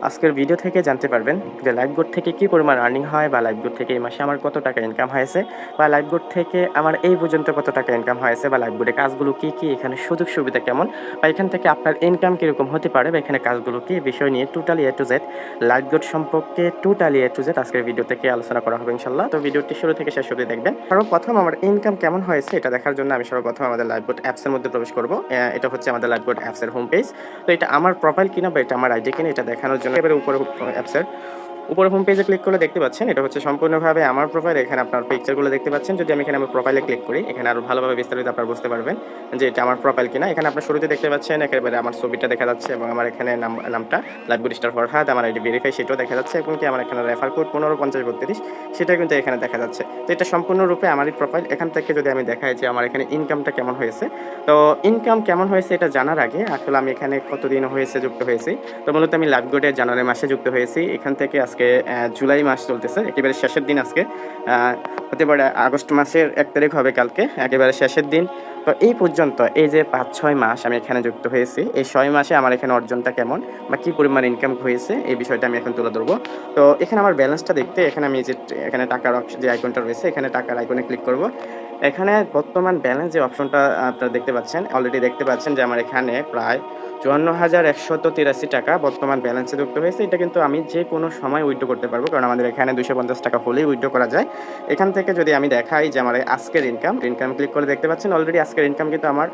আজকের ভিডিও থেকে জানতে পারবেন যে লাইফবোট থেকে কি পরিমাণ আর্নিং হয় বা লাইফবোট থেকে এই মাসে আমার কত টাকা ইনকাম হয়েছে বা লাইফবোট থেকে আমার এই পর্যন্ত কত টাকা ইনকাম হয়েছে বা লাইফবোটে কাজগুলো কি কি, এখানে সুযোগ সুবিধা কেমন বা এখান থেকে আপনার ইনকাম কীরকম হতে পারে বা এখানে কাজগুলো কি, বিষয় নিয়ে totally A to Z lifeboat সম্পর্কে টোটালি এ টু জেড আজকের ভিডিও থেকে আলোচনা করা হবে ইনশাল্লাহ। তো ভিডিওটি শুরু থেকে শেষ অবধি দেখবেন। সর্বপ্রথম আমার ইনকাম কেমন হয়েছে এটা দেখার জন্য আমি সর্বপ্রথম আমাদের লাইফবোট অ্যাপসের মধ্যে প্রবেশ করব। এটা হচ্ছে আমাদের লাইফবোট অ্যাপসের হোম পেজ। তো এটা আমার প্রোফাইল কিনা বা এটা আমার আইডি কিনা এটা দেখানোর জন্য এবারে উপরে অ্যাপসের উপরে হোম পেজে ক্লিক করলে দেখতে পাচ্ছেন এটা হচ্ছে সম্পূর্ণভাবে আমার প্রোফাইল। এখানে আপনার পিকচারগুলো দেখতে পাচ্ছেন। যদি আমি এখানে আমার প্রোফাইলে ক্লিক করি, এখানে আরো ভালোভাবে বিস্তারিত আপনারা বুঝতে পারবেন যে এটা আমার প্রোফাইল কিনা। এখানে আপনার শুরুতে দেখতে পাচ্ছেন একেবারে আমার ছবিটা দেখা যাচ্ছে এবং আমার এখানে নামটা লাইফবোট স্টার ফরহাদ, আমার আইডি ভেরিফাই সেটাও দেখা যাচ্ছে এবং কি আমার এখানে রেফার কোড 155032 সেটা কিন্তু এখানে দেখা যাচ্ছে। তো এটা সম্পূর্ণরূপে আমারই প্রোফাইল। এখান থেকে যদি আমি দেখাই যে আমার এখানে ইনকামটা কেমন হয়েছে, তো ইনকাম কেমন হয়েছে এটা জানার আগে আসলে আমি এখানে কতদিন হয়েছে যুক্ত হয়েছি। তো মূলত আমি লাইফবোটে জানুয়ারি মাসে যুক্ত হয়েছি। এখান থেকে আজকে জুলাই মাস চলতেছে, একেবারে শেষের দিন আজকে। হতে পারে আগস্ট মাসের 1 তারিখ হবে কালকে, একেবারে শেষের দিন। তো এই পর্যন্ত এই যে 5-6 মাস আমি এখানে যুক্ত হয়েছি, এই 6 মাসে আমার এখানে অর্জনটা কেমন বা কী পরিমাণ ইনকাম হয়েছে এই বিষয়টা আমি এখন তুলে ধরবো। তো এখানে আমার ব্যালেন্সটা দেখতে এখানে আমি যে এখানে টাকার যে আইকনটা রয়েছে, এখানে টাকার আইকনে ক্লিক করব। এখানে বর্তমান ব্যালেন্স যে অপশনটা আপনারা দেখতে পাচ্ছেন, অলরেডি দেখতে পাচ্ছেন যে আমার এখানে প্রায় ৫৪,১৮৩ টাকা বর্তমান ব্যালেন্সে যুক্ত হয়েছে। এটা কিন্তু আমি যে কোনো সময় উইথড্র করতে পারবো, কারণ আমাদের এখানে ২৫০ টাকা হলেই উইথড্র করা যায়। এখান থেকে যদি আমি দেখাই যে আমার আজকের ইনকাম ক্লিক করে দেখতে পাচ্ছেন অলরেডি আজকের ইনকাম কিন্তু আমার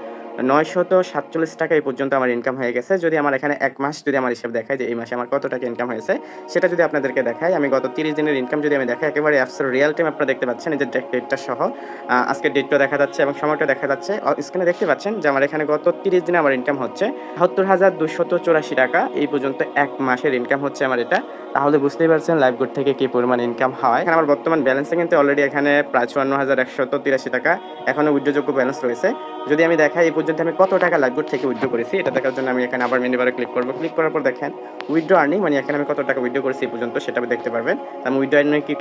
৯৪৭ টাকা এই পর্যন্ত আমার ইনকাম হয়ে গেছে। যদি আমার এখানে ১ মাস যদি আমার হিসাব দেখায় যে এই মাসে আমার কত টাকা ইনকাম হয়েছে, সেটা যদি আপনাদেরকে দেখাই, আমি গত ৩০ দিনের ইনকাম যদি আমি দেখাই, একেবারে অ্যাপসের রিয়াল টাইম আপনারা দেখতে পাচ্ছেন এই যে ডেটটা সহ আজকের ডেটটা দেখা যাচ্ছে এবং সময়টা দেখা যাচ্ছে। স্ক্রিনে দেখতে পাচ্ছেন যে আমার এখানে গত ৩০ দিনে আমার ইনকাম হচ্ছে ৭২,২৮৪ টাকা। এই পর্যন্ত ১ মাসের ইনকাম হচ্ছে আমার এটা। তাহলে বুঝতেই পারছেন লাইফবোট থেকে কি পরিমাণ ইনকাম হয়। এখানে আমার বর্তমান ব্যালেন্সে কিন্তু অলরেডি এখানে প্রায় ৫৪,১৮৩ টাকা এখনো উইথড্রযোগ্য ব্যালেন্স রয়েছে। যদি আমি দেখাই এই পর্যন্ত আমি কত টাকা লাইফবোট থেকে উইথড্র করেছি, এটা দেখার জন্য আমি এখানে আবার মেনু বারে ক্লিক করব। ক্লিক করার পর দেখেন উইথড্র আর্নিং, মানে এখানে আমি কত টাকা উইথড্র করেছি এই পর্যন্ত সেটা আমি দেখতে পারবেন। আমি উইথড্র আর্নিং ক্লিক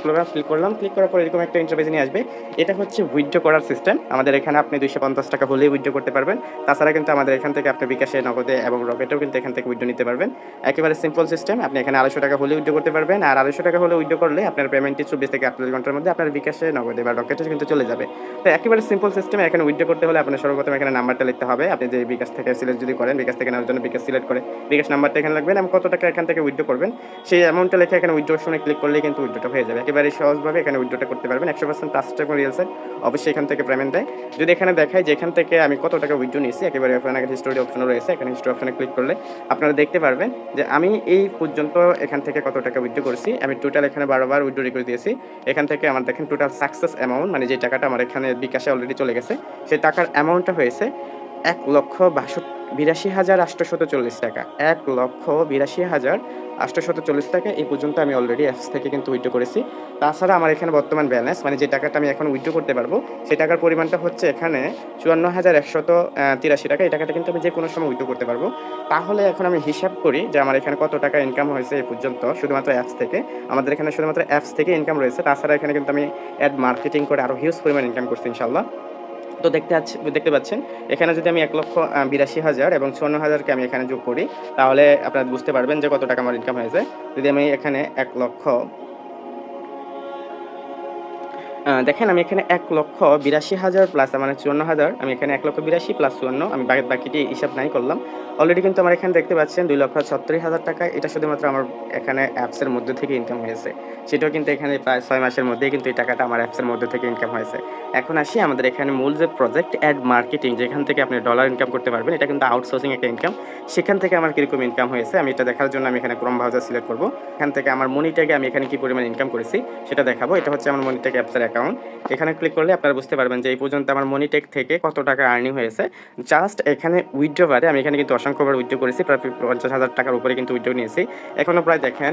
করলাম। ক্লিক করার পর এরকম একটা ইন্টারফেস নিয়ে আসবে। এটা হচ্ছে উইথড্র করার সিস্টেম। আমাদের এখানে আপনি ২৫০ টাকা হলেই উইথড্র করতে পারবেন। তাছাড়া কিন্তু আমাদের এখান থেকে আপনি বিকাশে, নগদে এবং রকেটেও কিন্তু এখান থেকে উইথড্র নিতে পারবেন। একেবারে সিম্পল সিস্টেম। আপনি এখানে ২৫০ টাকা হলে উইথড্র করতে পারবেন। আর ২৫০ টাকা হলে উইথড্র করলে আপনার পেমেন্টটি ২৪ থেকে ৪৮ ঘন্টার মধ্যে আপনার বিকাশে, নগদে বা রকেটে কিন্তু চলে যাবে। তো একেবারে সিম্পল সিস্টেম। এখানে উইথড্র করতে হলে আপনার সর্বপ্রথম এখানে নাম্বারটা লিখতে হবে। আপনি যে বিকাশ থেকে সিলেক্ট যদি করেন, বিকাশ থেকে নেওয়ার জন্য বিকাশ সিলেক্ট করে বিকাশ নাম্বারটা এখানে লিখবেন এবং কত টাকা এখান থেকে উইথড্র করবেন সেই অ্যামাউন্টটা লিখে এখানে উইথড্র অপশনে ক্লিক করলেই কিন্তু উইথড্রটা হয়ে যাবে। একেবারে সহজভাবে এখানে উইথড্রটা করতে পারবেন। ১০০% ট্রাস্ট এবং রিয়েল সাইট অবশ্যই এখান থেকে পেমেন্ট দেয়। যদি এখানে দেখাই যে এখান থেকে আমি কত টাকা উইথড্র নিয়েছি, একেবারে এখানে হিস্টোরি অপশনও রয়েছে। এখানে হিস্টোরি অপশনে ক্লিক করলে আপনারা দেখতে পারবেন যে আমি এই পর্যন্ত এখান থেকে কত টাকা উইথড্র করেছি। আমি টোটাল এখানে ১২ বার উইথড্র রিকোয়েস্ট দিয়েছি। এখান থেকে আমার দেখেন টোটাল সাকসেস অ্যামাউন্ট, মানে যে টাকাটা আমার এখানে বিকাশে অলরেডি চলে গেছে, সেই টাকার অ্যামাউন্টটা হয়েছে ১,৮২,৮৪০ টাকা। ১,৮২,৮৪০ টাকা এই পর্যন্ত আমি অলরেডি অ্যাপস থেকে কিন্তু উইথড্র করেছি। তাছাড়া আমার এখানে বর্তমান ব্যালেন্স, মানে যে টাকাটা আমি এখন উইথড্র করতে পারবো, সেই টাকার পরিমাণটা হচ্ছে এখানে ৫৪,১৮৩ টাকা। এই টাকাটা কিন্তু আমি যে কোনো সময় উইথড্র করতে পারবো। তাহলে এখন আমি হিসাব করি যে আমার এখানে কত টাকা ইনকাম হয়েছে এই পর্যন্ত শুধুমাত্র অ্যাপস থেকে। আমাদের এখানে শুধুমাত্র অ্যাপস থেকে ইনকাম রয়েছে। তাছাড়া এখানে কিন্তু আমি অ্যাড মার্কেটিং করে আরো হিউজ পরিমাণ ইনকাম করছি ইনশাআল্লাহ। তো দেখতে পাচ্ছেন এখানে যদি আমি ১,৮২,০০০ এবং ৫৪,০০০ কে আমি এখানে যোগ করি, তাহলে আপনারা বুঝতে পারবেন যে কত টাকা আমার ইনকাম হয়েছে। যদি আমি এখানে ১,০০,০০০ দেখেন আমি এখানে ১,৮২,০০০ প্লাস মানে ৫৪,০০০, আমি এখানে ১,৮২,০০০ প্লাস ৫৪, আমি বাকিটি হিসাব নাই করলাম। অলরেডি কিন্তু আমার এখানে দেখতে পাচ্ছেন ২,৭৬,০০০ টাকা। এটা শুধুমাত্র আমার এখানে অ্যাপসের মধ্যে থেকে ইনকাম হয়েছে। সেটাও কিন্তু এখানে প্রায় ৬ মাসের মধ্যেই কিন্তু এই টাকাটা আমার অ্যাপসের মধ্যে থেকে ইনকাম হয়েছে। এখন আসি আমাদের এখানে মূল যে প্রজেক্ট অ্যাড মার্কেটিং, যেখান থেকে আপনি ডলার ইনকাম করতে পারবেন। এটা কিন্তু আউটসোর্সিং একটা ইনকাম। সেখান থেকে আমার কিরকম ইনকাম হয়েছে আমি এটা দেখার জন্য আমি এখানে ক্রোম ব্রাউজার সিলেক্ট করব। এখান থেকে আমার মনিট্যাগে আমি এখানে কি পরিমাণ ইনকাম করেছি সেটা দেখাবো। এটা হচ্ছে আমার মনিট্যাগ অ্যাপসের অ্যাকাউন্ট। এখানে ক্লিক করলে আপনারা বুঝতে পারবেন যে এই পর্যন্ত আমার মনিট্যাগ থেকে কত টাকা আর্নিং হয়েছে। জাস্ট এখানে উইথড্র বারে আমি এখানে কিন্তু অসংখ্যবার উইথড্র করেছি, প্রায় ৫০,০০০ টাকার উপরে কিন্তু উইথড্র নিয়েছি। এখনো প্রায় দেখেন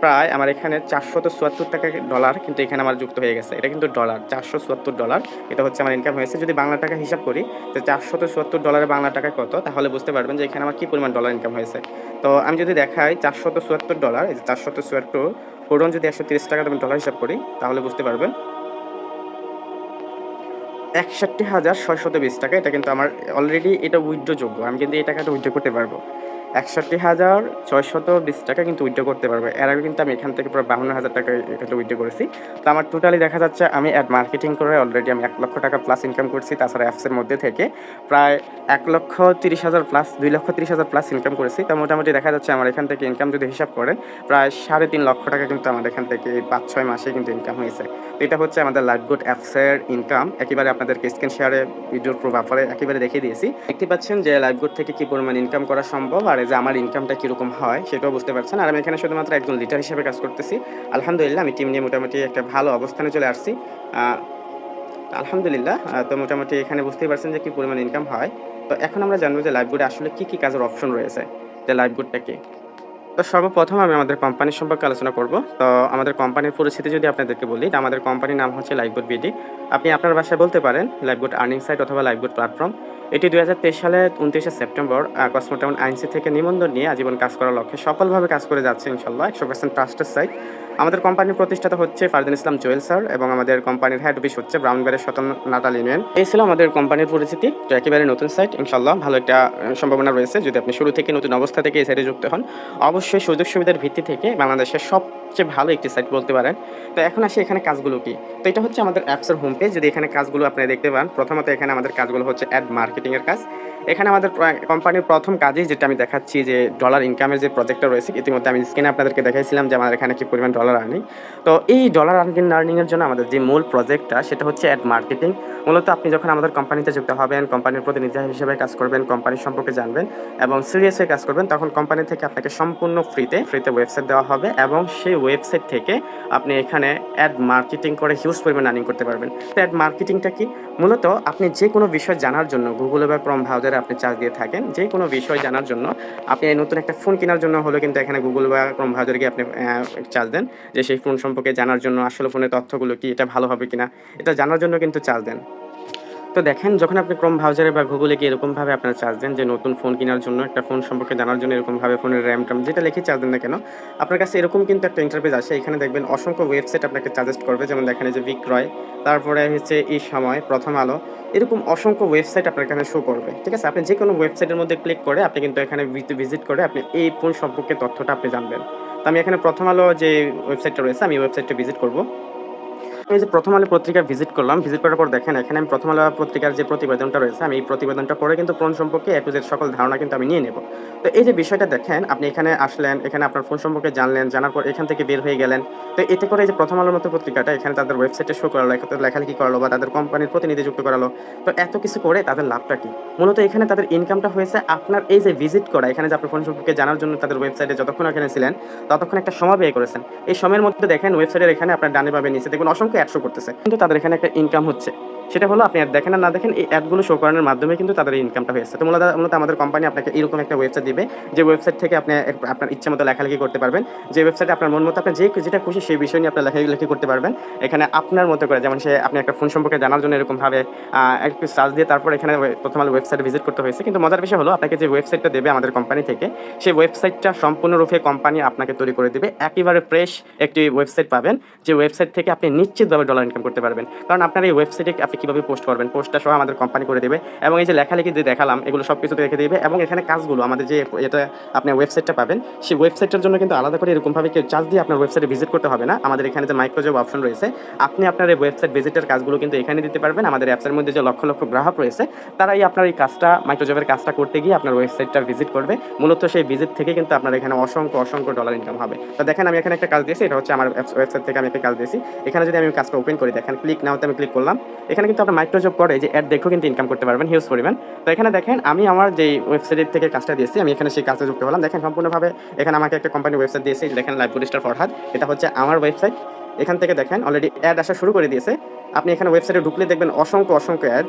প্রায় আমার এখানে $৪৭৪ ডলার কিন্তু এখানে আমার যুক্ত হয়ে গেছে। এটা কিন্তু ডলার, $৪৭৪। এটা হচ্ছে আমার ইনকাম হয়েছে। যদি বাংলা টাকা হিসাব করি তো $৪৭৪ বাংলা টাকায় কত, তাহলে বুঝতে পারবেন যে এখানে আমার কি পরিমাণ ডলার ইনকাম হয়েছে। তো আমি যদি দেখাই $৪৭৪, এই যে ৪৭৪ পূরণ যদি ১৩০ টাকা আমি ডলার হিসাব করি, তাহলে বুঝতে পারবেন ৬১,৬২০ টাকা। এটা কিন্তু আমার অলরেডি এটা উইথড্র যোগ্য। আমি কিন্তু এই টাকাটা উইথড্র করতে পারবো। ৬১,৬২০ টাকা কিন্তু উইথড্র করতে পারবে। এর আগে কিন্তু আমি এখান থেকে প্রায় ৫২,০০০ টাকা এখানে উইথড্র করেছি। তো আমার টোটালি দেখা যাচ্ছে আমি অ্যাড মার্কেটিং করে অলরেডি আমি ৳১,০০,০০০ প্লাস ইনকাম করছি। তাছাড়া অ্যাপসের মধ্যে থেকে প্রায় ৳১,৩০,০০০ প্লাস ৳২,৩০,০০০ প্লাস ইনকাম করেছি। তো মোটামুটি দেখা যাচ্ছে আমার এখান থেকে ইনকাম যদি হিসাব করেন প্রায় ৳৩.৫ লক্ষ কিন্তু আমার এখান থেকে ৫-৬ মাসে কিন্তু ইনকাম হয়েছে। তো এটা হচ্ছে আমাদের লাইফগুড অ্যাপসের ইনকাম। একেবারে আপনাদেরকে স্ক্রিন শেয়ারে ভিডিওর প্রুফ আকারে একেবারে দেখিয়ে দিয়েছি। দেখতে পাচ্ছেন যে লাইফগুড থেকে কি পরিমাণ ইনকাম করা সম্ভব আর এই যে আমার ইনকামটা কিরকম হয় সেটাও বুঝতে পারছেন। আর আমি এখানে শুধুমাত্র একজন লিডার হিসেবে কাজ করতেছি। আলহামদুলিল্লাহ আমি টিম নিয়ে মোটামুটি একটা ভালো অবস্থানে চলে আসছি। আ আলহামদুলিল্লাহ তো মোটামুটি এখানে বুঝতেই পারছেন যে কি পরিমাণ ইনকাম হয়। তো এখন আমরা জানবো যে লাইফগুডে আসলে কি কাজের অপশন রয়েছে। যে লাইফগুডটা কি? তো সর্বপ্রথম আমি আমাদের কোম্পানি সম্পর্কে আলোচনা করব। তো আমাদের কোম্পানির পরিচিতি যদি আপনাদেরকে বলি, তো আমাদের কোম্পানির নাম হচ্ছে লাইফগুড বিডি। আপনি আপনার ভাষায় বলতে পারেন লাইফগুড আর্নিং সাইট অথবা লাইফগুড প্ল্যাটফর্ম। এটি ২০২৩ সালের ২৯শে সেপ্টেম্বর কসমোটাউন আইএনসি থেকে নিবন্ধন নিয়ে আজীবন কাজ করার লক্ষ্যে সফলভাবে কাজ করে যাচ্ছে ইনশাআল্লাহ। ১০০% ট্রাস্টেড সাইট। আমাদের কোম্পানির প্রতিষ্ঠাতা হচ্ছে ফারদিন ইসলাম জুয়েল স্যার এবং আমাদের কোম্পানির হেড অফিস হচ্ছে ব্রাউনবাড়ির শতন নাটাল ইউনিয়ন। এই ছিল আমাদের কোম্পানির পরিচিতি। তো একেবারে নতুন সাইট ইনশাআল্লাহ ভালো একটা সম্ভাবনা রয়েছে যদি আপনি শুরু থেকে নতুন অবস্থা থেকে এই সাইটে যুক্ত হন। অবশ্যই সুযোগ সুবিধার ভিত্তি থেকে বাংলাদেশের সবচেয়ে ভালো একটি সাইট বলতে পারেন। তো এখন আসি এখানে কাজগুলো কি? তো এটা হচ্ছে আমাদের অ্যাপসের হোম পেজ। যদি এখানে কাজগুলো আপনারা দেখতে পান, প্রথমত এখানে আমাদের কাজগুলো হচ্ছে অ্যাড মার্কেটিং এর কাজ। এখানে আমাদের কোম্পানির প্রথম কাজই যেটা আমি দেখাচ্ছি যে ডলার ইনকামের যে প্রজেক্টটা রয়েছে, ইতিমধ্যে আমি স্ক্রিনে আপনাদেরকে দেখাইছিলাম যে আমাদের এখানে কি পরিমাণ ডলার আর্নিং। তো এই ডলার আর্নিং এর জন্য আমাদের যে মূল প্রজেক্টটা সেটা হচ্ছে অ্যাড মার্কেটিং। মূলত আপনি যখন আমাদের কোম্পানিতে যুক্ত হবেন, কোম্পানির প্রতিনিধি হিসেবে কাজ করবেন, কোম্পানির সম্পর্কে জানবেন এবং সিরিয়াস হয়ে কাজ করবেন, তখন কোম্পানি থেকে আপনাকে সম্পূর্ণ ফ্রিতে ওয়েবসাইট দেওয়া হবে এবং সেই ওয়েবসাইট থেকে আপনি এখানে অ্যাড মার্কেটিং করে হিউজ পরিমাণ আর্নিং করতে পারবেন। তো অ্যাড মার্কেটিংটা কি? মূলত আপনি যে কোনো বিষয় জানার জন্য গুগলে বা ক্রোম ব্রাউজারে আপনি চার্জ দিয়ে থাকেন, যে কোনো বিষয় জানার জন্য আপনি নতুন একটা ফোন কেনার জন্য হলেও কিন্তু এখানে গুগল বা ক্রোম ব্রাউজারে গিয়ে আপনি চার্জ দেন যে সেই ফোন সম্পর্কে জানার জন্য আসলে ফোনের তথ্যগুলো কি, এটা ভালো হবে কিনা, এটা জানার জন্য কিন্তু চার্জ দেন। তো দেখেন যখন আপনি ক্রোম ব্রাউজারে বা গুগলে গিয়ে এরকমভাবে আপনারা চার্জ দেন যে নতুন ফোন কেনার জন্য, একটা ফোন সম্পর্কে জানার জন্য এরকমভাবে ফোনের RAM-ট্যাম যেটা লিখেই চার্জ দেন না কেন, আপনার কাছে এরকম কিন্তু একটা ইন্টারফেস আসে। এখানে দেখবেন অসংখ্য ওয়েবসাইট আপনাকে সাজেস্ট করবে। যেমন দেখেন এই যে বিক্রয়, তারপরে হচ্ছে এই সময়, প্রথম আলো, এরকম অসংখ্য ওয়েবসাইট আপনার এখানে শো করবে। ঠিক আছে? আপনি যেকোনো ওয়েবসাইটের মধ্যে ক্লিক করে আপনি কিন্তু এখানে ভিজিট করে আপনি এই ফোন সম্পর্কে তথ্যটা আপনি জানবেন। তো আমি এখানে প্রথম আলো যে ওয়েবসাইটটা রয়েছে আমি এই ওয়েবসাইটটা ভিজিট করব। এই যে প্রথম আলো পত্রিকা ভিজিট করলাম। ভিজিট করার পর দেখেন এখানে আমি প্রথম আলো পত্রিকার যে প্রতিবেদনটা রয়েছে আমি এই প্রতিবেদনটা পড়ে কিন্তু ফোন সম্পর্কে A to Z সকল ধারণা কিন্তু আমি নিয়ে নেব। তো এই যে বিষয়টা দেখেন আপনি এখানে আসলেন, এখানে আপনার ফোন সম্পর্কে জানলেন, জানার পর এখান থেকে বের হয়ে গেলেন। তো এতে করে এই যে প্রথম আলোর মতো পত্রিকাটা এখানে তাদের ওয়েবসাইটে শো করালো, লেখালেখি করালো বা তাদের কোম্পানির প্রতিনিধি যুক্ত করালো। তো এত কিছু করে তাদের লাভটা কি? মূলত এখানে তাদের ইনকামটা হয়েছে আপনার এই যে ভিজিট করা, এখানে যে আপনার ফোন সম্পর্কে জানার জন্য তাদের ওয়েবসাইটে যতক্ষণ এখানে ছিলেন ততক্ষণ একটা সময় ব্যয় করেছেন। এই সময়ের মধ্যে দেখেন ওয়েবসাইটের এখানে আপনার ডানে বামে নিচে দেখবেন অসংখ্য অ্যাড শো করতেছে। কিন্তু তাদের এখানে একটা ইনকাম হচ্ছে। সেটা হলো আপনি অ্যাড দেখেন আর না দেখেন এই অ্যাডগুলো শো করানোর মাধ্যমে কিন্তু তাদের এই ইনকামটা হয়েছে। তো মূলত আমাদের কোম্পানি আপনাকে এরকম একটা ওয়েবসাইট দিবে, যে ওয়েবসাইট থেকে আপনি আপনার ইচ্ছামতো লেখালেখি করতে পারবেন। যে ওয়েবসাইটে আপনার মন মতো আপনি যেটা খুশি সেই বিষয় নিয়ে আপনি লেখালেখি করতে পারবেন। এখানে আপনার মতো করে যেমন আপনি একটা ফোন সম্পর্কে জানার জন্য এরকমভাবে একটু সার্চ দিয়ে তারপর এখানে প্রথম আলো ওয়েবসাইটে ভিজিট করতে হয়েছে। কিন্তু মজার বিষয় হলো আপনাকে যে ওয়েবসাইটটা দেবে আমাদের কোম্পানি থেকে, সেই ওয়েবসাইটটা সম্পূর্ণরূপে কোম্পানি আপনাকে তৈরি করে দিবে। একেবারে ফ্রেশ একটি ওয়েবসাইট পাবেন, যে ওয়েবসাইট থেকে আপনি নিশ্চিতভাবে ডলার ইনকাম করতে পারবেন। কারণ আপনার এই ওয়েবসাইটে আপনি কীভাবে পোস্ট করবেন, পোস্টটা সহ আমাদের কোম্পানি করে দেবে এবং এই যে লেখালেখি যে দেখালাম এগুলো সব কিছু রেখে দেবে এবং এখানে কাজগুলো আমাদের যে এটা আপনি ওয়েবসাইটটা পাবেন, সেই ওয়েবসাইটটার জন্য কিন্তু আলাদা করে এরকমভাবে কেউ চার্জ দিয়ে আপনার ওয়েবসাইটে ভিজিট করতে হবে না। আমাদের এখানে যে মাইক্রোজব অপশন রয়েছে, আপনি আপনার এই ওয়েবসাইট ভিজিটের কাজগুলো কিন্তু এখানে দিতে পারবেন। আমাদের অ্যাপসের মধ্যে যে লক্ষ লক্ষ গ্রাহক রয়েছে তারাই আপনার এই কাজটা, মাইক্রোজবের কাজটা করতে গিয়ে আপনার ওয়েবসাইটটা ভিজিট করবে। মূলত সেই ভিজিট থেকে কিন্তু আপনার এখানে অসংখ্য ডলার ইনকাম হবে। তো দেখেন আমি এখানে একটা কাজ দিয়েছি, এটা হচ্ছে আমার ওয়েবসাইট থেকে আমি একটা কাজ দিয়েছি। এখানে যদি আমি কাজটা ওপেন করি, দেখেন ক্লিক নাওতে আমি ক্লিক করলাম। এখানে কিন্তু আপনার মাইক্রোজব করে যে অ্যাড দেখেও কিন্তু ইনকাম করতে পারবেন হিউজ পরিমাণ। তো এখানে দেখেন আমি আমার যেই ওয়েবসাইট থেকে কাজটা দিয়েছি আমি এখানে সেই কাজে যুক্ত হলাম। দেখেন সম্পূর্ণভাবে এখানে আমাকে একটা কোম্পানির ওয়েবসাইট দিয়েছে, দেখেন লাইফগুড স্টার ফরহাদ, এটা হচ্ছে আমার ওয়েবসাইট। এখান থেকে দেখেন অলরেডি অ্যাড আসা শুরু করে দিয়েছে। আপনি এখানে ওয়েবসাইটে ঢুকলে দেখবেন অসংখ্য অ্যাড।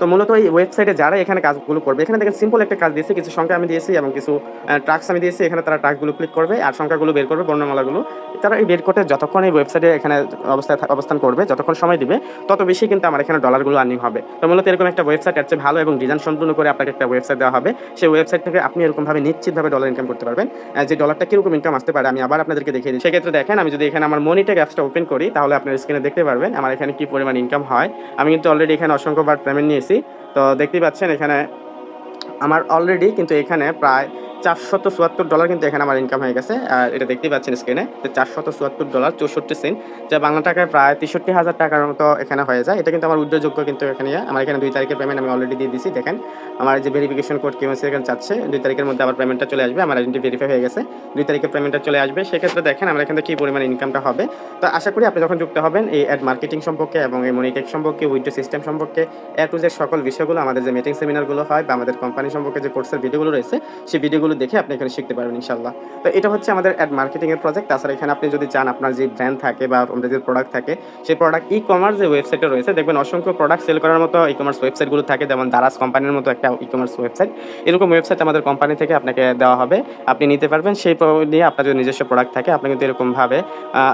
তো মূলত এই ওয়েবসাইটে যারা এখানে কাজগুলো করবে, এখানে দেখেন সিম্পল একটা কাজ দিয়েছি, কিছু সংখ্যা আমি দিয়েছি এবং কিছু ট্রাক্স আমি দিয়েছি। এখানে তারা ট্রাক্সগুলো ক্লিক করবে আর সংখ্যাগুলো বের করবে, বর্ণমালাগুলো। তারা এই বের করতে যতক্ষণ এই ওয়েবসাইটে এখানে অবস্থান করবে, যতক্ষণ সময় দিবে তত বেশি কিন্তু আমার এখানে ডলারগুলো আর্নিং হবে। তো মূলত এরকম একটা ওয়েবসাইট এর চেয়ে ভালো এবং ডিজাইন সম্পূর্ণ করে আপনাকে একটা ওয়েবসাইট দেওয়া হবে। সেই ওয়েবসাইট থেকে আপনি এরকমভাবে নিশ্চিতভাবে ডলার ইনকাম করতে পারবেন। যে ডলারটা কীরকম ইনকাম আসতে পারে আমি আবার আপনাদেরকে দেখিয়ে দিই। সেক্ষেত্রে দেখেন আমি যদি এখানে আমার মনিটেক অ্যাপসটা ওপেন করি তাহলে আপনার স্ক্রিনে দেখতে পারবেন আমার এখানে কী পরিমাণ ইনকাম হয়। আমি কিন্তু অলরেডি এখানে অসংখ্যবার পেমেন্ট নিয়েছি। তো দেখতেই পাচ্ছেন এখানে আমার অলরেডি কিন্তু এখানে প্রায় $474 কিন্তু এখানে আমার ইনকাম হয়ে গেছে। আর এটা দেখতেই পাচ্ছেন স্ক্রিনে যে $474 64 সেন্ট, যা বাংলা টাকায় প্রায় ৬৩,০০০ টাকার মতো এখানে হয়ে যায়। এটা কিন্তু আমার উইথড্রযোগ্য, কিন্তু এখানে আমার এখানে 2 তারিখের পেমেন্ট আমি অলরেডি দিয়ে দিছি। দেখেন আমার যে ভেরিফিকেশন কোড কেওয়াইসি এখানে চাচ্ছে 2 তারিখের মধ্যে আবার পেমেন্টটা চলে আসবে। আমার আইডেন্টি ভেরিফাই হয়ে গেছে, 2 তারিখে পেমেন্টটা চলে আসবে। সেক্ষেত্রে দেখেন আমার এখান থেকে কী পরিমাণ ইনকামটা হবে। তো আশা করি আপনি যখন যুক্ত হবেন এই অ্যাড মার্কেটিং সম্পর্কে এবং এই মনিটেক সম্পর্কে, উইথড্র সিস্টেম সম্পর্কে, এ টু জেড সকল বিষয়গুলো, আমাদের যে মিটিং সেমিনারগুলো হয় বা আমাদের কোম্পানি সম্পর্কে যে কোর্সের ভিডিওগুলো রয়েছে, সেই ভিডিওগুলো দেখে আপনি এখানে শিখতে পারবেন ইনশাল্লাহ। তো এটা হচ্ছে আমাদের অ্যাড মার্কেটিংয়ের প্রজেক্ট। তাছাড়া এখানে আপনি যদি চান আপনার যে ব্র্যান্ড থাকে বা আমাদের যে প্রোডাক্ট থাকে, সেই প্রোডাক্ট ই কমার্স যে ওয়েবসাইটে রয়েছে, দেখবেন অসংখ্য প্রোডাক্ট সেল করার মতো ই কমার্স ওয়েবসাইটগুলো থাকে, যেমন দারাজ কোম্পানির মতো একটা ই কমার্স ওয়েবসাইট। এরকম ওয়েবসাইট আমাদের কোম্পানি থেকে আপনাকে দেওয়া হবে, আপনি নিতে পারবেন। সেই নিয়ে আপনার যদি নিজস্ব প্রোডাক্ট থাকে, আপনি কিন্তু এরকমভাবে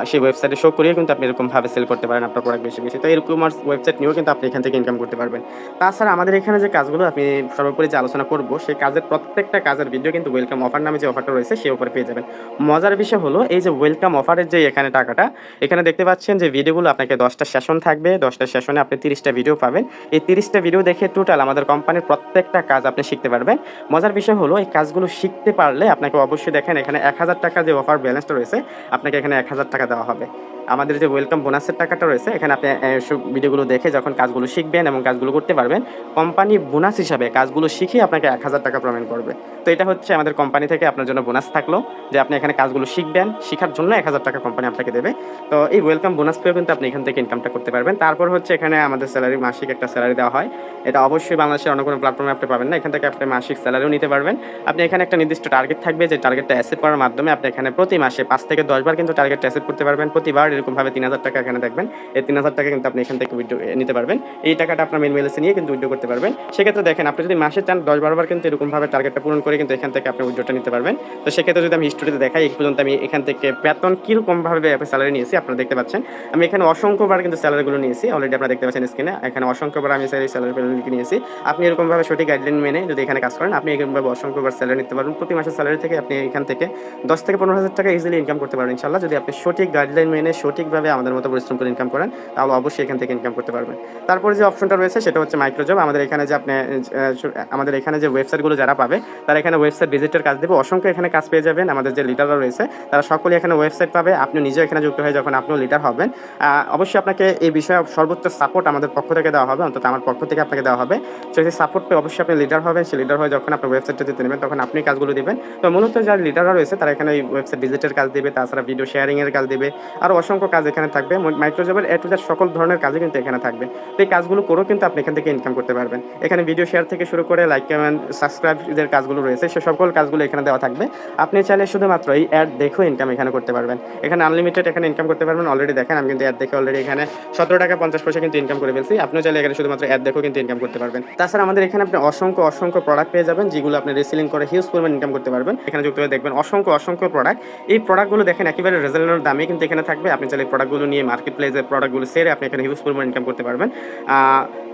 সেই ওয়েবসাইটে শো করিয়ে কিন্তু আপনি এরকমভাবে সেল করতে পারেন আপনার প্রোডাক্ট বেশি বেশি। তো এই কমার্স ওয়েবসাইট নিয়েও কিন্তু আপনি এখান থেকে ইনকাম করতে পারবেন। তাছাড়া আমাদের এখানে যে কাজগুলো আমি সর্বোপরি যে আলোচনা করব, সেই কাজের প্রত্যেকটা কাজের ভিডিও কিন্তু ওয়েলকাম অফার নামে যে অফারটা রয়েছে সেই অফারে পেয়ে যাবেন। মজার বিষয় হলো এই যে ওয়েলকাম অফারের যে এখানে টাকাটা, এখানে দেখতে পাচ্ছেন যে ভিডিওগুলো আপনাকে 10টা সেশন থাকবে, 10টা সেশনে আপনি 30টা ভিডিও পাবেন। এই 30টা ভিডিও দেখে টোটাল আমাদের কোম্পানির প্রত্যেকটা কাজ আপনি শিখতে পারবেন। মজার বিষয় হলো এই কাজগুলো শিখতে পারলে আপনাকে অবশ্যই দেখেন এখানে 1000 টাকা যে অফার ব্যালেন্সটা রয়েছে, আপনাকে এখানে 1000 টাকা দেওয়া হবে। আমাদের যে ওয়েলকাম বোনাসের টাকাটা রয়েছে, এখানে আপনি সব ভিডিওগুলো দেখে যখন কাজগুলো শিখবেন এবং কাজগুলো করতে পারবেন, কোম্পানি বোনাস হিসাবে কাজগুলো শিখে আপনাকে 1000 টাকা পেমেন্ট করবে। তো এটা হচ্ছে আমাদের কোম্পানি থেকে আপনার জন্য বোনাস থাকলো, যে আপনি এখানে কাজগুলো শিখবেন, শিখার জন্য 1000 টাকা কোম্পানি আপনাকে দেবে। তো এই ওয়েলকাম বোনাস পেয়েও কিন্তু আপনি এখান থেকে ইনকামটা করতে পারবেন। তারপর হচ্ছে এখানে আমাদের স্যালারি, মাসিক একটা স্যালারি দেওয়া হয়। এটা অবশ্যই বাংলাদেশের অন্য কোনো প্ল্যাটফর্মে আপনি পাবেন না। এখান থেকে আপনি মাসিক স্যালারিও নিতে পারবেন। আপনি এখানে একটা নির্দিষ্ট টার্গেট থাকবে, যে টার্গেটটা অ্যাচিভ করার মাধ্যমে আপনি এখানে প্রতি মাসে 5 থেকে 10 বার কিন্তু টার্গেটটা অ্যাচিভ করতে পারবেন। প্রতিবার এরকমভাবে 3000 টাকা এখানে দেখবেন। এই 3000 টাকা কিন্তু আপনি এখান থেকে উইথড্র নিতে পারবেন। এই টাকাটা আপনার মেল মেলেসে নিয়ে কিন্তু উইথড্র করতে পারবেন। সেক্ষেত্রে দেখেন আপনি যদি মাসে চান 10-12 বার কিন্তু এরকমভাবে টার্গেটটা পূরণ করে কিন্তু এখান থেকে আপনি উইথড্রটা নিতে পারবেন। তো সেক্ষেত্রে যদি আমি হিস্টোরিতে দেখাই, এই পর্যন্ত আমি এখান থেকে বেতন কীরকমভাবে স্যালারি নিয়েছি আপনারা দেখতে পাচ্ছেন। আমি এখানে অসংখ্যবার কিন্তু স্যালারিগুলো নিয়েছি, অলরেডি আপনারা দেখতে পাচ্ছেন স্ক্রিনে। এখানে অসংখ্যবার আমি স্যালারি নিয়েছি। আপনি এরকমভাবে সঠিক গাইডলাইন মেনে যদি এখানে কাজ করেন, আপনি এরকমভাবে অসংখ্যবার স্যালারি নিতে পারবেন। প্রতি মাসের স্যালারি থেকে আপনি এখান থেকে 10 থেকে 15,000 টাকা ইজিলি ইনকাম করতে পারবেন ইনশাল্লাহ। যদি আপনি সঠিক গাইডলাইন মেনে সঠিকভাবে আমাদের মতো পরিশ্রম করে ইনকাম করেন, তাহলে অবশ্যই এখান থেকে ইনকাম করতে পারবেন। তারপরে যে অপশনটা রয়েছে সেটা হচ্ছে মাইক্রোজব। আমাদের এখানে যে আপনি আমাদের এখানে যে ওয়েবসাইটগুলো যারা পাবে, তারা এখানে ওয়েবসাইট ভিজিটের কাজ দেবে। অসংখ্য এখানে কাজ পেয়ে যাবেন। আমাদের যে লিডাররা রয়েছে তারা সকলেই এখানে ওয়েবসাইট পাবে। আপনি নিজেও এখানে যুক্ত হয়ে যখন আপনিও লিডার হবেন, অবশ্যই আপনাকে এই বিষয়ে সর্বোচ্চ সাপোর্ট আমাদের পক্ষ থেকে দেওয়া হবে, অন্তত আমার পক্ষ থেকে আপনাকে দেওয়া হবে। সেই সাপোর্ট পেয়ে অবশ্যই আপনি লিডার হবেন। সেই লিডার হয়ে যখন আপনার ওয়েবসাইটটা যেতে নেবেন, তখন আপনি কাজগুলো দিবেন। তো মূলত যারা লিডাররা রয়েছে তারা এখানে এই ওয়েবসাইট ভিজিটের কাজ দেবে, তাছাড়া ভিডিও শেয়ারিংয়ের কাজ দেবে, আরও অসংখ্য কাজ এখানে থাকবে। মাইক্রোজবের এ টু জেড সকল ধরনের কাজই কিন্তু এখানে থাকবে। তো এই কাজগুলো করেও কিন্তু আপনি এখান থেকে ইনকাম করতে পারবেন। এখানে ভিডিও শেয়ার থেকে শুরু করে লাইক, কমেন্ট, সাবস্ক্রাইবের কাজগুলো রয়েছে, সে সকল কাজগুলো এখানে দেওয়া থাকবে। আপনি চাইলে শুধুমাত্র এই অ্যাড দেখেও ইনকাম এখানে করতে পারবেন। এখানে আনলিমিটেড এখানে ইনকাম করতে পারবেন। অলরেডি দেখেন আমি কিন্তু অ্যাড দেখে অলরেডি এখানে 17 টাকা 50 পয়সা কিন্তু ইনকাম করে ফেলছি। আপনিও চাইলে এখানে শুধুমাত্র অ্যাড দেখেও কিন্তু ইনকাম করতে পারবেন। তাছাড়া আমাদের এখানে আপনি অসংখ্য প্রোডাক্ট পেয়ে যাবেন, যেগুলো আপনি রিসেলিং করে হিউজ পরিমাণ ইনকাম করতে পারবেন। এখানে যুক্ত হয়ে দেখবেন অসংখ্য প্রোডাক্ট। এই প্রোডাক্টগুলো দেখেন একেবারে রিজনেবল দামে কিন্তু এখানে থাকবে। আপনি চাইলে প্রোডাক্টগুলো নিয়ে মার্কেট প্লেসে প্রোডাক্টগুলো সেরে আপনি এখানে হিউজ পরিমাণ ইনকাম করতে পারবেন।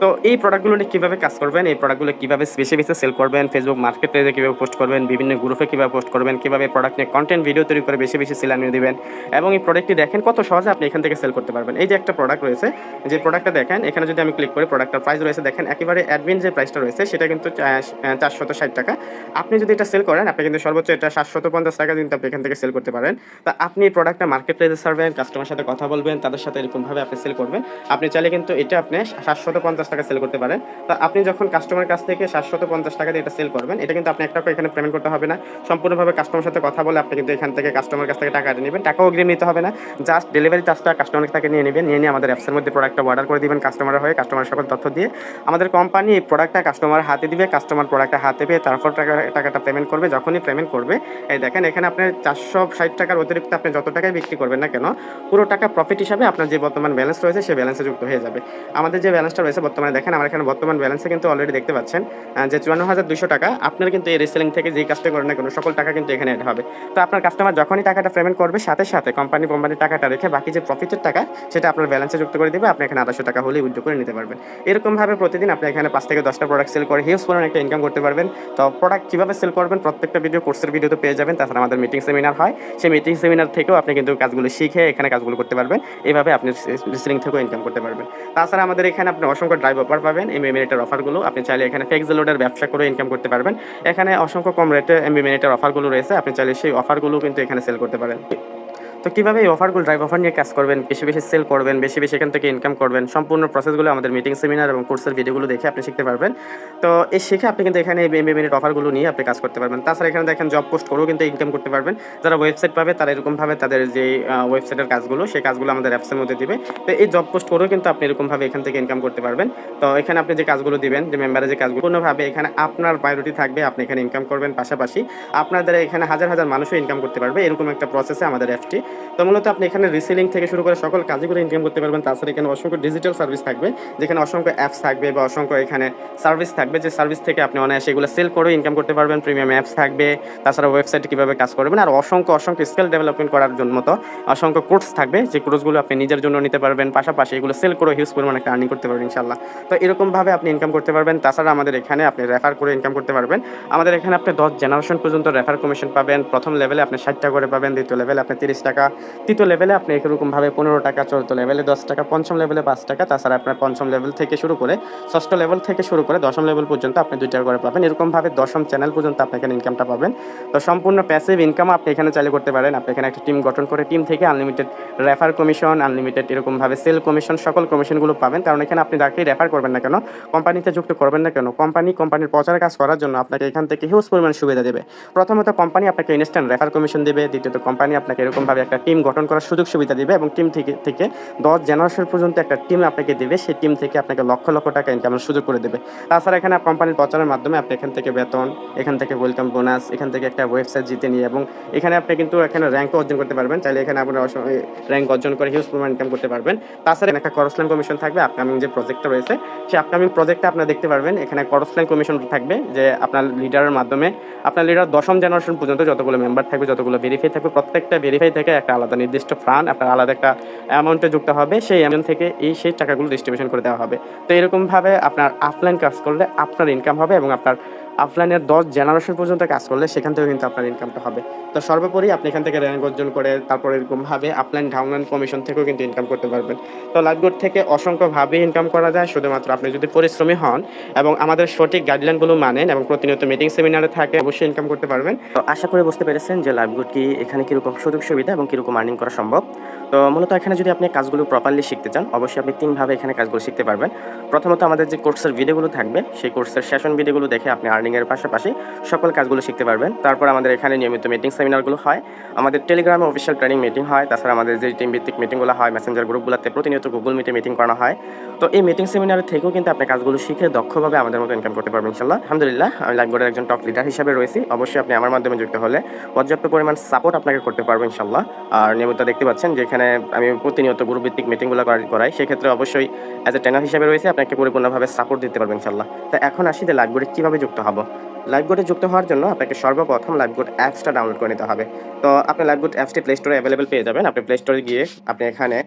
তো এই প্রোডাক্টগুলো নিয়ে কীভাবে কাজ করবেন, এই প্রোডাক্টগুলো কীভাবে বেশি সেল করবেন, ফেসবুক মার্কেট প্লেসে কীভাবে পোস্ট করবেন, বিভিন্ন গ্রুপে কীভাবে পোস্ট করবেন, কীভাবে প্রোডাক্ট নিয়ে কন্টেন্ট ভিডিও তৈরি করে বেশি সেল আনিয়ে দেবেন, এবং এই প্রোডাক্টটি দেখেন কত সহজে আপনি এখান থেকে সেল করতে পারবেন। এই যে একটা প্রোডাক্ট রয়েছে, যে প্রোডাক্টটা দেখেন এখানে যদি আমি ক্লিক করি, প্রোডাক্টটার প্রাইস রয়েছে দেখেন একেবারে অ্যাডমিন যে প্রাইসটা রয়েছে সেটা কিন্তু 460 টাকা। আপনি যদি এটা সেল করেন, আপনি কিন্তু সর্বোচ্চ এটা 750 টাকা কিন্তু আপনি এখান থেকে সেল করতে পারেন। তা আপনি এই প্রোডাক্টটা মার্কেট প্লেসে ছাড়বেন, কাস্টমার সাথে কথা বলবেন, তাদের সাথে এরকমভাবে আপনি সেল করবেন। আপনি চাইলে কিন্তু এটা আপনি 750 টাকা সেল করতে পারেন। তা আপনি যখন কাস্টমারের কাছ থেকে 750 টাকা দিয়ে এটা সেল করবেন, এটা কিন্তু আপনি একটা এখানে পেমেন্ট করতে হবে না। সম্পূর্ণভাবে কাস্টমার সাথে কথা বলে আপনি কিন্তু এখান থেকে কাস্টমার কাছ থেকে টাকা নেবেন। টাকাও অগ্রিম নিতে হবে না, জাস্ট ডেলিভারি চার্জটা কাস্টমারের থেকে নিয়ে নেবেন। নিয়ে আমাদের অ্যাপসের মধ্যে প্রোডাক্টটা অর্ডার করে দিবেন কাস্টমারের হয়ে। কাস্টমারের সকল তথ্য দিয়ে আমাদের কোম্পানি এই প্রোডাক্টটা কাস্টমার হাতে দিবে। কাস্টমার প্রোডাক্টটা হাতে পেয়ে তারপর টাকাটা পেমেন্ট করবে। যখনই পেমেন্ট করবে, এই দেখেন এখানে আপনার 460 টাকার অতিরিক্ত আপনি যত টাকায় বিক্রি করবেন না কেন, পুরো টাকা প্রফিট হিসাবে আপনার যে বর্তমান ব্যালেন্স রয়েছে সেই ব্যালেন্সে যুক্ত হয়ে যাবে। আমাদের যে ব্যালেন্সটা রয়েছে বর্তমানে দেখেন, আমার এখানে বর্তমান ব্যালেন্সে কিন্তু অলরেডি দেখতে পাচ্ছেন যে 54,200 টাকা। আপনার কিন্তু এই রিসেলিং থেকে যেই কাজটা করেন না কেন, সকল টাকা কিন্তু এখানে অ্যাড হবে। তো আপনার কাস্টমার যখনই টাকাটা পেমেন্ট করবে, সাথে সাথে কোম্পানির টাকাটা রেখে বাকি যে প্রফিটের টাকা সেটা আপনার ব্যালেন্সে যুক্ত করে দেবে। আপনি এখানে 200 টাকা হলেই উইথড্র করে নিতে পারবেন। এরকমভাবে প্রতিদিন আপনি এখানে 5 থেকে 10টা প্রোডাক্ট সেল করে হিউজ পরিমাণ একটা ইনকাম করতে পারবেন। তো প্রোডাক্ট কীভাবে সেল করবেন প্রত্যেকটা ভিডিও, কোর্সের ভিডিও তো পেয়ে যাবেন। তাছাড়া আমাদের মিটিং সেমিনার হয়, সেই মিটিং সেমিনার থেকেও আপনি কিন্তু কাজগুলো শিখে এখানে কাজগুলো করতে পারবেন। এইভাবে আপনি রিসেলিং থেকেও ইনকাম করতে পারবেন। তাছাড়া আমাদের এখানে আপনি অসংখ্য ড্রাইভ অফার পাবেন। এই মেরিটের অফারগুলো আপনি চাইলে এখানে ফেক্স লোডের ব্যবসা করে ইনকাম করতে পারবেন। এখানে অসংখ্য কম রেটে এমবি মিনিটের অফারগুলো রয়েছে, আপনি চাইলে সেই অফারগুলো কিন্তু এখানে সেল করতে পারেন। তো কীভাবে এই অফারগুলো ড্রাইভ অফার নিয়ে কাজ করবেন, বেশি বেশি সেল করবেন, বেশি বেশি এখান থেকে ইনকাম করবেন, সম্পূর্ণ প্রসেসগুলো আমাদের মিটিং সেমিনার এবং কোর্সের ভিডিওগুলো দেখে আপনি শিখতে পারবেন। তো এই শিখে আপনি কিন্তু এখানে এমবি মিনিট অফারগুলো নিয়ে আপনি কাজ করতে পারবেন। তাছাড়া এখানে দেখেন জব পোস্ট করেও কিন্তু ইনকাম করতে পারবেন। যারা ওয়েবসাইট পাবে তারা এরকমভাবে তাদের যে ওয়েবসাইটের কাজগুলো, সেই কাজগুলো আমাদের অ্যাপসের মধ্যে দিবে। তো এই জব পোস্ট করেও কিন্তু আপনি এরকমভাবে এখান থেকে ইনকাম করতে পারবেন। তো এখানে আপনি যে কাজগুলো দিবেন, যে মেম্বারের যে কাজগুলো, পূর্ণভাবে এখানে আপনার প্রায়োরিটি থাকবে, আপনি এখানে ইনকাম করবেন। পাশাপাশি আপনার দ্বারা এখানে হাজার হাজার মানুষও ইনকাম করতে পারবে, এরকম একটা প্রসেসে আমাদের অ্যাপটি। তো মূলত আপনি এখানে রিসেলিং থেকে শুরু করে সকল কাজই করে ইনকাম করতে পারবেন। তাছাড়া এখানে অসংখ্য ডিজিটাল সার্ভিস থাকবে, যেখানে অসংখ্য অ্যাপস থাকবে বা অসংখ্য এখানে সার্ভিস থাকবে, যে সার্ভিস থেকে আপনি অনায়াসে এগুলো সেল করেও ইনকাম করতে পারবেন। প্রিমিয়াম অ্যাপস থাকবে, তাছাড়া ওয়েবসাইটে কীভাবে কাজ করবেন, আর অসংখ্য স্কিল ডেভেলপমেন্ট করার জন্য মতো অসংখ্য কোর্স থাকবে, যে কোর্সগুলো আপনি নিজের জন্য নিতে পারবেন। পাশাপাশি এগুলো সেল করে হিউজ পরিমাণ একটা আর্নিং করতে পারবেন ইনশাআল্লাহ। তো এরকমভাবে আপনি ইনকাম করতে পারবেন। তাছাড়া আমাদের এখানে আপনি রেফার করে ইনকাম করতে পারবেন। আমাদের এখানে আপনি 10 জেনারেশন পর্যন্ত রেফার কমিশন পাবেন। প্রথম লেভেলে আপনি 60 টাকা করে পাবেন, দ্বিতীয় লেভেলে আপনি 30 টাকা, তৃতীয় লেভেলে আপনি এরকমভাবে 15 টাকা, চতুর্থ লেভেলে 10 টাকা, পঞ্চম লেভেলে 5 টাকা। তাছাড়া আপনার পঞ্চম লেভেল থেকে শুরু করে ষষ্ঠ লেভেল থেকে শুরু করে দশম লেভেল পর্যন্ত আপনি 2 টাকা করে পাবেন। এরকমভাবে দশম চ্যানেল পর্যন্ত আপনি এখানে ইনকামটা পাবেন। তো সম্পূর্ণ প্যাসিভ ইনকাম আপনি এখানে চাইলে করতে পারেন। আপনি এখানে একটা টিম গঠন করে, টিম থেকে আনলিমিটেড রেফার কমিশন, আনলিমিটেড এরকমভাবে সেল কমিশন, সকল কমিশনগুলো পাবেন। কারণ এখানে আপনি যাকেই রেফার করবেন না কেন, কোম্পানিতে যুক্ত করবেন না কেন, কোম্পানির প্রচার কাজ করার জন্য আপনাকে এখান থেকে হিউজ পরিমাণ সুবিধা দেবে। প্রথমত কোম্পানি আপনাকে ইনস্ট্যান্ট রেফার কমিশন দেবে, দ্বিতীয়ত কোম্পানি আপনাকে এরকমভাবে একটা টিম গঠন করার সুযোগ সুবিধা দেবে, এবং টিম থেকে 10 জেনারেশন পর্যন্ত একটা টিম আপনাকে দেবে। সেই টিম থেকে আপনাকে লক্ষ লক্ষ টাকা ইনকামের সুযোগ করে দেবে। তাছাড়া এখানে কোম্পানির প্রচারের মাধ্যমে আপনি এখান থেকে বেতন, এখান থেকে ওয়েলকাম বোনাস, এখান থেকে একটা ওয়েবসাইট জিতে নিয়ে, এবং এখানে আপনি কিন্তু এখানে র্যাঙ্কও অর্জন করতে পারবেন। চাইলে এখানে আপনার র্যাঙ্ক অর্জন করে হিউজ পরিমাণ ইনকাম করতে পারবেন। তাছাড়া একটা করসলাইন কমিশন থাকবে, আপকামিং যে প্রজেক্টটা রয়েছে সেই আপকামিং প্রজেক্টটা আপনারা দেখতে পারবেন। এখানে করসলাইন কমিশন থাকবে, যে আপনার লিডারের মাধ্যমে আপনার লিডার 10ম জেনারেশন পর্যন্ত যতগুলো মেম্বার থাকবে, যতগুলো ভেরিফাই থাকবে, প্রত্যেকটা ভেরিফাই থেকে একটা আলাদা নির্দিষ্ট ফান্ড, আপনার আলাদা একটা অ্যামাউন্টে যুক্ত হবে। সেই অ্যামাউন্ট থেকে সেই টাকাগুলো ডিস্ট্রিবিউশন করে দেওয়া হবে। তো এরকমভাবে আপনার অফলাইন কাজ করলে আপনার ইনকাম হবে, এবং আপনার অফলাইনের 10 জেনারেশন পর্যন্ত কাজ করলে সেখান থেকেও কিন্তু আপনার ইনকামটা হবে। তো সর্বোপরি আপনি এখান থেকে র্যাঙ্ক অর্জন করে তারপর এরকমভাবে আপলাইন ডাউনলাইন কমিশন থেকেও কিন্তু ইনকাম করতে পারবেন। তো লাইভবোর্ড থেকে অসংখ্যভাবে ইনকাম করা যায়, শুধুমাত্র আপনি যদি পরিশ্রমী হন এবং আমাদের সঠিক গাইডলাইনগুলো মানেন এবং প্রতিনিয়ত মিটিং সেমিনারে থাকে, অবশ্যই ইনকাম করতে পারবেন। তো আশা করে বুঝতে পেরেছেন যে লাইভগুড কি, এখানে কীরকম সুযোগ সুবিধা এবং কীরকম আর্নিং করা সম্ভব। তো মূলত এখানে যদি আপনি কাজগুলো প্রপারলি শিখতে চান, অবশ্যই আপনি 3ভাবে এখানে কাজগুলো শিখতে পারবেন। প্রথমত আমাদের যে কোর্সের ভিডিওগুলো থাকবে, সেই কোর্সের সেশন ভিডিওগুলো দেখে আপনি আর্নিংয়ের পাশাপাশি সকল কাজগুলো শিখতে পারবেন। তারপর আমাদের এখানে নিয়মিত মিটিং সেমিনারগুলো হয়, আমাদের টেলিগ্রামে অফিসিয়াল ট্রেনিং মিটিং হয়, তাছাড়া আমাদের যে টিম ভিত্তিক মিটিংগুলো হয় মেসেঞ্জার গ্রুপগুলোতে, প্রতিনিয়ত গুগল মিটে মিটিং করানো হয়। তো এই মিটিং সেমিনারের থেকেও কিন্তু আপনি কাজগুলো শিখে দক্ষভাবে আমাদের মতো ইনকাম করতে পারবেন ইনশাআল্লাহ। আলহামদুলিল্লাহ, আমি লাইভবোর্ডের একজন টপ লিডার হিসেবে রয়েছি। অবশ্যই আপনি আমার মাধ্যমে যুক্ত হলে পর্যাপ্ত পরিমাণ সাপোর্ট আপনাকে করতে পারবো ইনশাআল্লাহ। আর নিয়মিত দেখতে পাচ্ছেন যে এখানে আমি প্রতিনিয়ত গ্রুপ ভিত্তিক মিটিংগুলো করাই, সেক্ষেত্রে অবশ্যই অ্যাজ এ ট্রেনার হিসেবে রয়েছে, আপনাকে পরিপূর্ণভাবে সাপোর্ট দিতে পারবেন ইনশাআল্লাহ। তো এখন আসি যে লাইভবোর্ডে কীভাবে যুক্ত হব। লাইভবোর্ডে যুক্ত হওয়ার জন্য আপনাকে সর্বপ্রথম লাইভবোর্ড অ্যাপসটা ডাউনলোড করে নিতে হবে। তো আপনি লাইভবোর্ড অ্যাপসটি প্লে স্টোরে অ্যাভেলেবল পেয়ে যাবেন। আপনি প্লে স্টোরে গিয়ে আপনি এখানে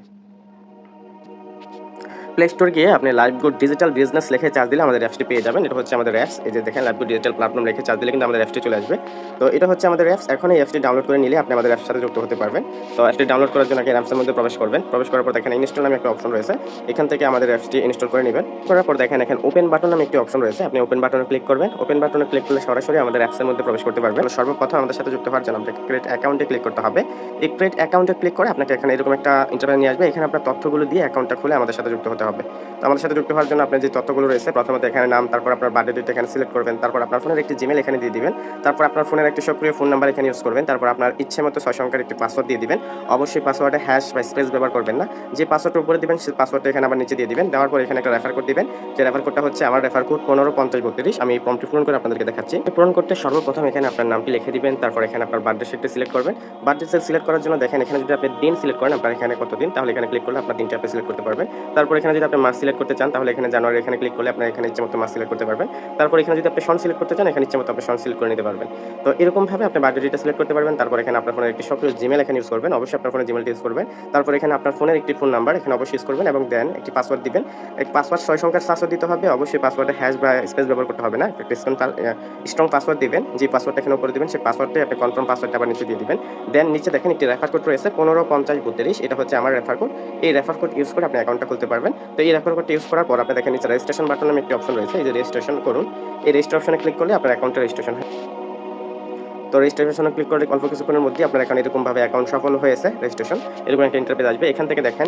প্লে স্টোর গিয়ে আপনি লাইভগুড ডিজিটাল বিজনেস লিখে চার্জ দিলে আমাদের অ্যাপসটি পেয়ে যাবেন। এটা হচ্ছে আমাদের অ্যাপস। এই যে দেখেন লাইভগুড ডিজিটাল প্ল্যাটফর্ম লিখে চার্জ দিলে কিন্তু আমাদের অ্যাপসটি চলে আসবে। তো এটা হচ্ছে আমাদের অ্যাপস। এখন এই অ্যাপসটি ডাউনলোড করে নিলে আপনি আমাদের অ্যাপসের সাথে যুক্ত হতে পারবেন। তো অ্যাপসটি ডাউনলোড করার জন্য অ্যাপসের মধ্যে প্রবেশ করবেন। প্রবেশ করার পর দেখেন ইনস্টল নামে একটা অপশন রয়েছে, এখান থেকে আমাদের অ্যাপসটি ইনস্টল করে নেবেন। করার পর দেখেন এখানে ওপেন বাটন নামে একটি অপশন রয়েছে, আপনি ওপেন বাটনে ক্লিক করবেন। ওপেন বাটনে ক্লিক করলে সরাসরি আমাদের অ্যাপসের মধ্যে প্রবেশ করতে পারবেন। সর্বপ্রথম আমাদের সাথে যুক্ত হওয়ার জন্য আপনাকে ক্রিয়েট অ্যাকাউন্টে ক্লিক করতে হবে। এই ক্রিয়েট অ্যাকাউন্টে ক্লিক করে আপনাকে এখানে এরকম একটা ইন্টারফেস নিয়ে আসবে। এখানে আপনার তথ্যগুলো দিয়ে অ্যাকাউন্টটা খুলে আমাদের সাথে যুক্ত হতে হবে। তো আমাদের সাথে যুক্ত হওয়ার জন্য আপনার যে তথ্যগুলো রয়েছে, প্রথমত এখানে নাম, তারপর আপনার বার্থডে ডেট এখানে সিলেক্ট করবেন, তারপর আপনার ফোনের একটি জিমেল এখানে দিয়ে দিবেন, তারপর আপনার ফোনের একটি সক্রিয় ফোন নাম্বার এখানে ইউজ করবেন, তারপর আপনার ইচ্ছে মতো 6 সংখ্যার একটি পাসওয়ার্ড দিয়ে দিবেন। অবশ্যই পাসওয়ার্ডে হ্যাশ বা স্পেস ব্যবহার করবেন না। যে পাসওয়ার্ডটা উপরে দিবেন সেই পাসওয়ার্ডটা এখানে আবার নিচে দিয়ে দিবেন। দেওয়ার পর এখানে একটা রেফার কোড দিবেন। যে রেফার কোডটা হচ্ছে আমার রেফার কোড 155032। আমি এই ফর্মটি পূরণ করে আপনাদেরকে দেখাচ্ছি। পূরণ করতে সর্বপ্রথম এখানে আপনার নামটি লিখে দিবেন, তারপর এখানে আপনার বার্থডে সেটটি সিলেক্ট করবেন। বার্থডে সেট সিলেক্ট করার জন্য দেখেন এখানে যদি আপনি দিন সিলেক্ট করেন, আপনার এখানে কত দিন, তাহলে এখানে ক্লিক করলে আপনার দিনটি আপনি সিলেক্ট করতে পারবেন। তারপর এখানে যদি আপনি মাস সিলেক্ট করতে চান, তাহলে এখানে জানুয়ারি এখানে ক্লিক করলে আপনার এখানে ইচ্ছেমতো মাস সিলেক্ট করতে পারবেন। তারপর এখানে যদি আপনি সন সিলেক্ট করতে চান, এখানে ইচ্ছেমতো আপনি সন সিলেক্ট করে নিতে পারবেন। তো এরকমভাবে আপনি বার্থডে ডেটটা সিলেক্ট করতে পারবেন। তারপর এখানে আপনার ফোনের একটি সক্রিয় জিমেল এখানে ইউজ করবেন, অবশ্যই আপনার ফোনে জিমেলটি ইউজ করবেন। তারপর এখানে আপনার ফোনের একটি ফোন নাম্বার এখানে অবশ্যই ইউজ করবেন, এবং দেন একটি পাসওয়ার্ড দিবেন। এক পাসওয়ার্ড 6 সংখ্যার পাসওয়ার্ড দিতে হবে। অবশ্যই পাসওয়ার্ডে হ্যাশ বা স্পেস ব্যবহার করতে হবে না। একটা স্ট্রং পাসওয়ার্ড দিবেন। যে পাসওয়ার্ডটা এখানে উপরে দিবেন সেই পাসওয়ার্ডটাই আপনি কনফার্ম পাসওয়ার্ডটা আবার নিচে দিয়ে দিবেন। দেন নিচে দেখেন একটি রেফার কোড রয়েছে 155032। এটা হচ্ছে আমার রেফার কোড। এই রেফার কোড ইউজ করে আপনি অ্যাকাউন্টটা খুলতে পারবেন। তো এই রেফার কোডটা ইউজ করার পর আপনি দেখেন নিচে রেজিস্ট্রেশন বাটন নামে একটি অপশন রয়েছে। এই যে রেজিস্ট্রেশন করুন, এই রেজিস্ট্রেশনে ক্লিক করলে আপনার অ্যাকাউন্টটা রেজিস্ট্রেশন হয়। তো রেজিস্ট্রেশনে ক্লিক করে অল্প কিছুক্ষণের মধ্যেই আপনার এখন এরকমভাবে অ্যাকাউন্ট সফল হয়েছে রেজিস্ট্রেশন। এরকম একটা ইন্টারফেস আসবে। এখান থেকে দেখেন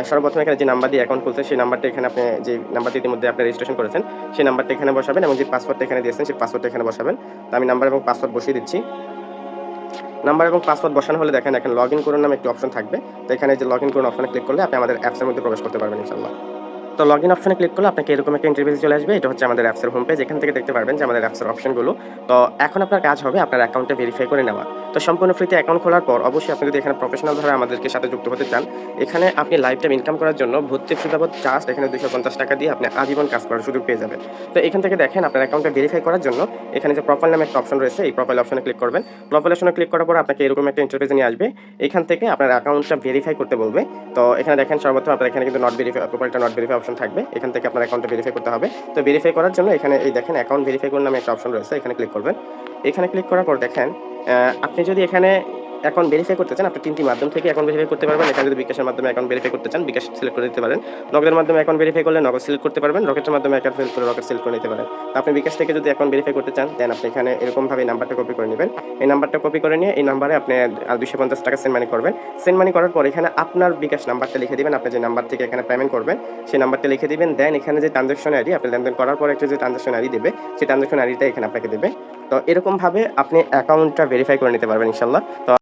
সর্বপ্রথম এখানে যে নাম্বার দিয়ে অ্যাকাউন্ট খুলছেন সেই নাম্বারটা এখানে আপনি যে নাম্বারটি ইতিমধ্যে আপনি রেজিস্ট্রেশন করেছেন সেই নাম্বারটা এখানে বসাবেন এবং যে পাসওয়ার্ডটা এখানে দিয়েছেন সেই পাসওয়ার্ডটা এখানে বসাবেন। তো আমি নাম্বার এবং পাসওয়ার্ড বসিয়ে দিচ্ছি। নাম্বার এবং পাসওয়ার্ড বসানো হলে দেখেন এখানে লগইন করুন নামে একটি অপশন থাকবে। তো এখানে যে লগইন করুন অপশনে ক্লিক করলে আপনি আমাদের অ্যাপসের মধ্যে প্রবেশ করতে পারবেন ইনশাআল্লাহ। তো লগইন অপশনে ক্লিক করলে আপনাকে এরকম একটা ইন্টারফেস চলে আসবে। এটা হচ্ছে আমাদের অ্যাপসের হোম পেজ। এখান থেকে দেখতে পারবেন যে আমাদের অ্যাপসের অপশনগুলো। তো এখন আপনার কাজ হবে আপনার অ্যাকাউন্টটা ভেরিফাই করে নেওয়া। তো সম্পূর্ণ ফ্রিতে অ্যাকাউন্ট খোলার পর অবশ্যই আপনি যদি এখানে প্রফেশনাল ভাবে আমাদেরকে সাথে যুক্ত হতে চান, এখানে আপনি লাইফ টাইম ইনকাম করার জন্য ভর্তি ফি বাবদ জাস্ট এখানে ৳250 দিয়ে আপনি আজীবন কাজ করার সুযোগ পেয়ে যাবেন। তো এখান থেকে দেখেন আপনার অ্যাকাউন্টটা ভেরিফাই করার জন্য এখানে যে প্রোফাইল নামে একটা অপশন রয়েছে, এই প্রোফাইল অপশনে ক্লিক করবেন। প্রোফাইল অপশনে ক্লিক করার পর আপনাকে এরকম একটা ইন্টারফেসে নিয়ে আসবে। এখান থেকে আপনার অ্যাকাউন্টটা ভেরিফাই করতে বলবে। তো এখানে দেখেন সর্বপ্রথম আপনার এখানে কিন্তু নট ভেরিফাই প্রোফাইলটা নট ভেরিফাই অপশন থাকবে। এখান থেকে আপনার অ্যাকাউন্টটা ভেরিফাই করতে হবে। তো ভেরিফাই করার জন্য এখানে এই দেখেন অ্যাকাউন্ট ভেরিফাই করুন নামে একটা অপশন রয়েছে। এখানে ক্লিক করবেন। এখানে ক্লিক করার পর দেখেন আপনি যদি এখানে অ্যাকাউন্ট ভেরিফাই করতে চান, আপনি ৩ টি মাধ্যম থেকে অ্যাকাউন্ট ভেরিফাই করতে পারবেন। এখানে যদি বিকাশের মাধ্যমে অ্যাকাউন্ট ভেরিফাই করতে চান, বিকাশ সিলেক্ট করে দিতে পারেন। নগদের মাধ্যমে অ্যাকাউন্ট ভেরিফাই করলে নগদ সিলেক্ট করতে পারবেন। রকেটের মাধ্যমে অ্যাকাউন্ট সিলেক্ট করে রকেট সিলেক্ট করে নিতে পারেন। তো আপনি বিকাশ থেকে যদি অ্যাকাউন্ট ভেরিফাই করতে চান, দেন আপনি এখানে এরকমভাবে নাম্বারটা কপি করে নেবেন। এই নাম্বারটা কপি করে নিয়ে এই নাম্বারে আপনি ৳250 সেন্ড মানি করবেন। সেন্ড মানি করার পর এখানে আপনার বিকাশ নাম্বারটা লিখে দিবেন। আপনি যে নাম্বার থেকে এখানে পেমেন্ট করবেন, সেই নাম্বারটা লিখে দিবেন। দেন এখানে যে ট্রান্সাকশন আইডি আপনি লেনদেন করার পর একটা যে ট্রান্সাকশন আইডি দেবে, সেই ট্রান্সাকশন আইডিটা এখানে আপনাকে দেবে। তো এরকমভাবে আপনি অ্যাকাউন্টটা ভেরিফাই করে নিতে পারবেন ইনশাআল্লাহ। তো